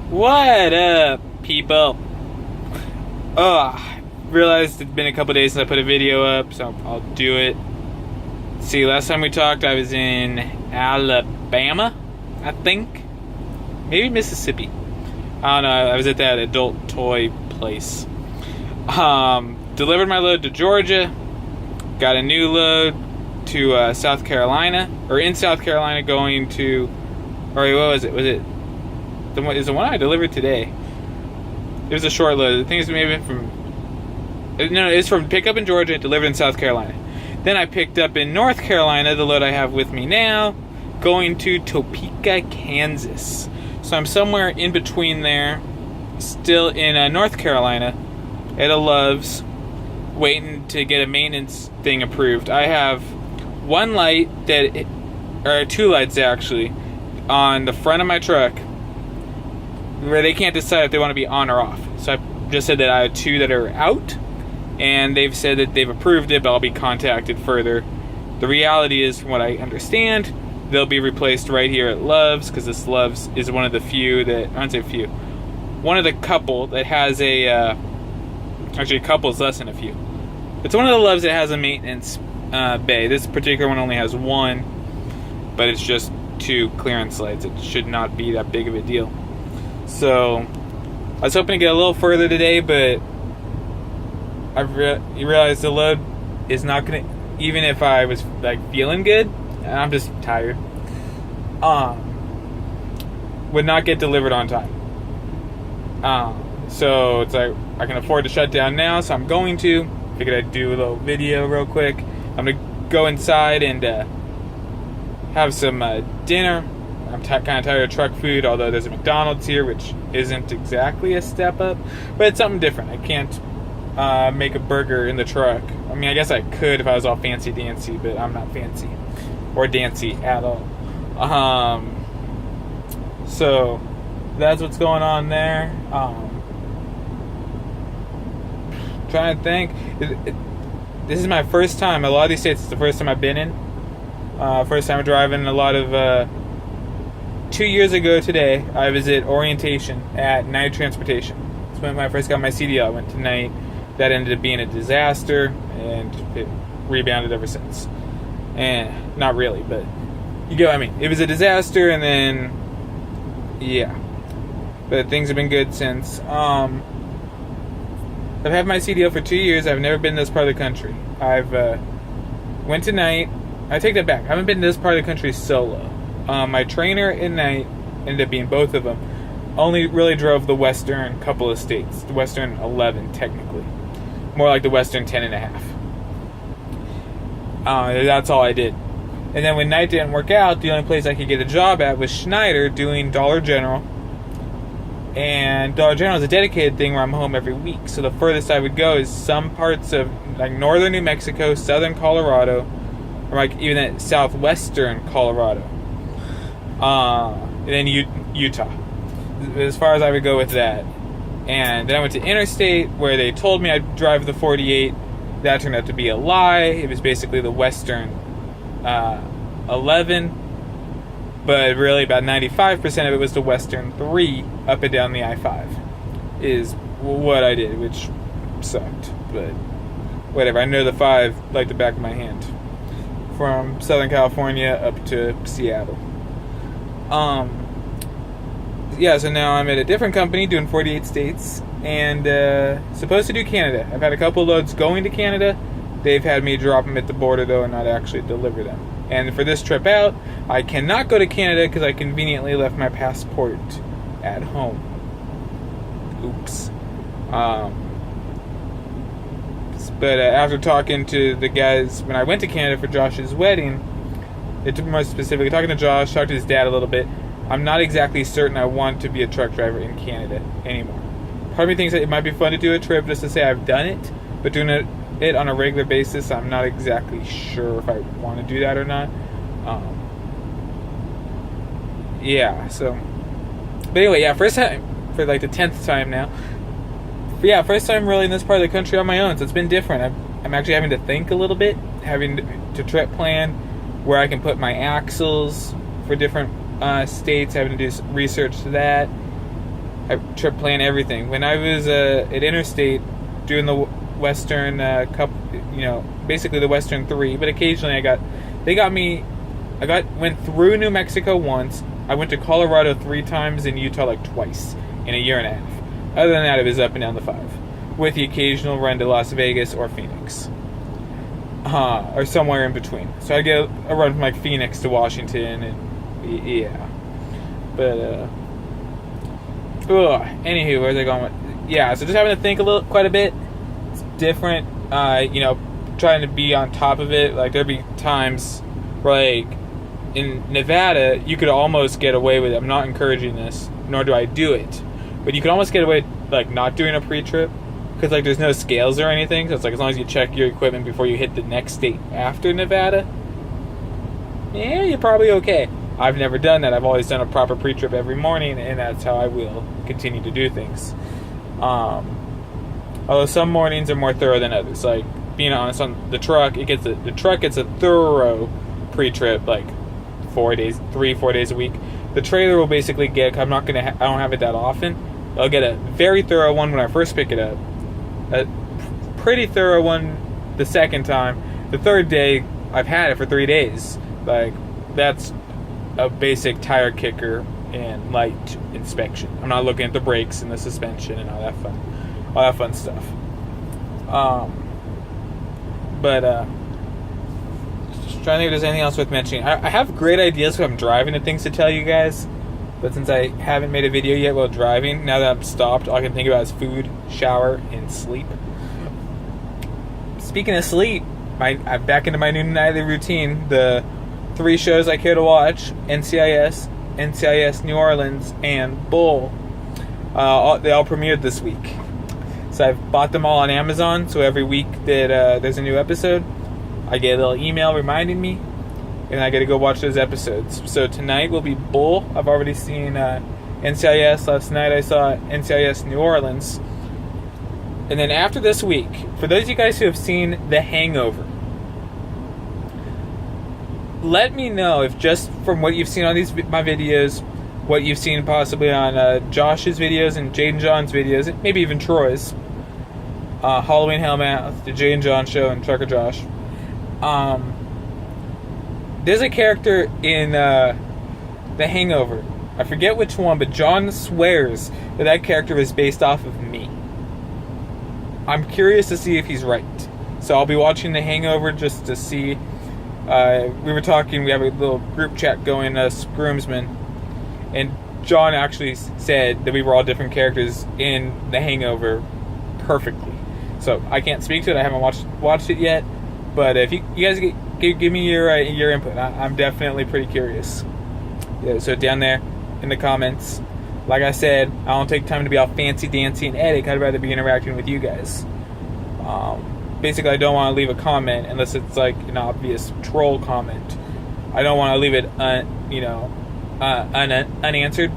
What up, people? Realized it's been a couple days since I put a video up, so I'll do it. See, last time we talked, I was in Alabama, I think. Maybe Mississippi. I don't know. I was at that adult toy place. Delivered my load to Georgia. Got a new load to South Carolina, or in South Carolina, going to. Or what was it? Was it the one I delivered today? It was a short load. The thing is maybe from. No, it's from pickup in Georgia, delivered in South Carolina. Then I picked up in North Carolina, the load I have with me now, going to Topeka, Kansas. So I'm somewhere in between there, still in North Carolina, at a Love's, waiting to get a maintenance thing approved. I have one light or two lights actually, on the front of my truck, where they can't decide if they want to be on or off. So I just said that I have two that are out, and they've said that they've approved it, but I'll be contacted further. The reality is, from what I understand, they'll be replaced right here at Love's, because this Love's is one of the few that, I don't say few, one of the couple that has actually a couple is less than a few. It's one of the Love's that has a maintenance bay. This particular one only has one, but it's just two clearance lights. It should not be that big of a deal. So I was hoping to get a little further today, but I realized the load is not gonna, even if I was like feeling good, and I'm just tired, would not get delivered on time. So it's like I can afford to shut down now, so I'm going to. Figured I'd do a little video real quick. I'm gonna go inside and have some dinner. I'm kind of tired of truck food, although there's a McDonald's here, which isn't exactly a step up, but it's something different. I can't make a burger in the truck. I mean, I guess I could if I was all fancy dancy, but I'm not fancy or dancy at all. So that's what's going on there. Trying to think. This is my first time. A lot of these states, it's the first time I've been in. First time driving a lot of. 2 years ago today, I was at orientation at Night Transportation. It's when I first got my CDL. I went to night. That ended up being a disaster, and it rebounded ever since. And not really, but you get what I mean. It was a disaster, and then yeah, but things have been good since. I've had my CDL for 2 years. I've never been to this part of the country. I've went to night. I take that back. I haven't been to this part of the country solo. My trainer at night ended up being both of them. Only really drove the western couple of states. The western 11, technically. More like the western 10 and a half. That's all I did. And then when night didn't work out, the only place I could get a job at was Schneider, doing Dollar General. And Dollar General is a dedicated thing where I'm home every week. So the furthest I would go is some parts of like northern New Mexico, southern Colorado, or like even at southwestern Colorado. And then Utah, as far as I would go with that. And then I went to interstate, where they told me I'd drive the 48. That turned out to be a lie. It was basically the western 11, but really about 95% of it was the western 3 up and down the I-5 is what I did, which sucked, but whatever. I know the 5 like the back of my hand, from Southern California up to Seattle. Yeah, so now I'm at a different company doing 48 states, and supposed to do Canada. I've had a couple loads going to Canada. They've had me drop them at the border, though, and not actually deliver them. And for this trip out, I cannot go to Canada because I conveniently left my passport at home. Oops. But after talking to the guys when I went to Canada for Josh's wedding, more specifically talking to Josh, talked to his dad a little bit, I'm not exactly certain I want to be a truck driver in Canada anymore. Part of me thinks that it might be fun to do a trip just to say I've done it, but doing it on a regular basis, I'm not exactly sure if I want to do that or not. Yeah, so. But anyway, yeah, first time, for like the 10th time now. But yeah, first time really in this part of the country on my own, so it's been different. I'm actually having to think a little bit, having to trip plan where I can put my axles for different states, having to do research to that. I trip plan everything. When I was at Interstate doing the Western Cup, basically the Western 3, but occasionally went through New Mexico once. I went to Colorado 3 times and Utah like twice in a year and a half. Other than that, it was up and down the 5, with the occasional run to Las Vegas or Phoenix, or somewhere in between. So I get a run from like Phoenix to Washington, and yeah. But anywho, where's I going with? Yeah, so just having to think quite a bit. It's different, trying to be on top of it. Like there'd be times where, like, in Nevada, you could almost get away with it. I'm not encouraging this, nor do I do it, but you could almost get away like not doing a pre-trip, because like there's no scales or anything. So it's like as long as you check your equipment before you hit the next state after Nevada, yeah, you're probably okay. I've never done that. I've always done a proper pre-trip every morning, and that's how I will continue to do things. Although some mornings are more thorough than others. Like, being honest, on the truck, the truck gets a thorough pre-trip, like 4 days a week. The trailer will basically get, I don't have it that often. I'll get a very thorough one when I first pick it up, a pretty thorough one the second time. The third day, I've had it for 3 days. Like, that's a basic tire kicker and light inspection. I'm not looking at the brakes and the suspension and all that fun stuff. Just trying to think if there's anything else worth mentioning. I have great ideas when I'm driving and things to tell you guys, but since I haven't made a video yet while driving, now that I'm stopped, all I can think about is food, shower, and sleep. Speaking of sleep, I'm back into my new nightly routine. The 3 shows I care to watch: NCIS New Orleans, and Bull. They all premiered this week. So I've bought them all on Amazon, so every week that there's a new episode, I get a little email reminding me, and I get to go watch those episodes. So tonight will be Bull. I've already seen NCIS. Last night I saw NCIS New Orleans. And then after this week, for those of you guys who have seen The Hangover, let me know if, just from what you've seen on my videos, what you've seen possibly on Josh's videos and Jade and John's videos, maybe even Troy's, Halloween Hellmouth, the Jade and John Show, and Trucker Josh. There's a character in The Hangover. I forget which one, but John swears that character is based off of me. I'm curious to see if he's right. So I'll be watching The Hangover just to see. We were talking, we have a little group chat going, us groomsmen, and John actually said that we were all different characters in The Hangover perfectly. So I can't speak to it, I haven't watched it yet, but if you guys give me your input, I'm definitely pretty curious. Yeah, so down there in the comments, like I said, I don't take time to be all fancy dancy and edit. I'd rather be interacting with you guys. Basically, I don't want to leave a comment unless it's like an obvious troll comment. I don't want to leave it unanswered.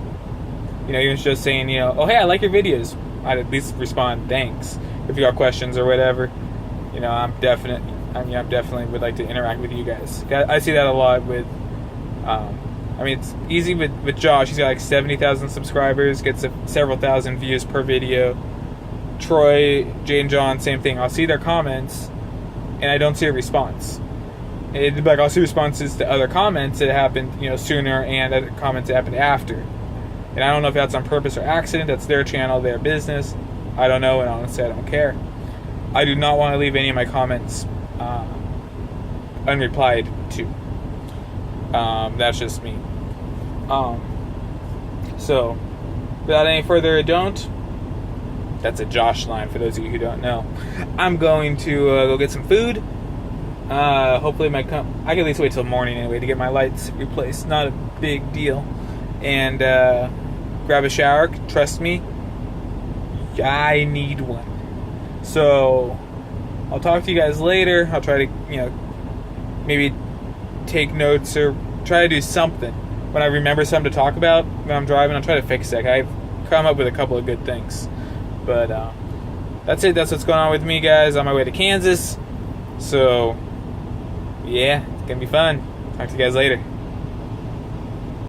Even just saying, oh hey, I like your videos. I'd at least respond, thanks, if you got questions or whatever. I definitely would like to interact with you guys. I see that a lot with. It's easy with Josh. He's got like 70,000 subscribers, gets several thousand views per video. Troy, Jay, and John, same thing. I'll see their comments, and I don't see a response. It'd be like I'll see responses to other comments that happened, sooner, and other comments that happened after. And I don't know if that's on purpose or accident. That's their channel, their business. I don't know, and honestly, I don't care. I do not want to leave any of my comments unreplied to. That's just me. So, without any further ado, that's a Josh line for those of you who don't know. I'm going to go get some food. Hopefully I can at least wait till morning anyway to get my lights replaced. Not a big deal. And grab a shower. Trust me, I need one. So I'll talk to you guys later. I'll try to, maybe take notes or try to do something. When I remember something to talk about when I'm driving, I'll try to fix it. I've come up with a couple of good things. But that's it. That's what's going on with me, guys. On my way to Kansas. So, yeah, it's going to be fun. Talk to you guys later.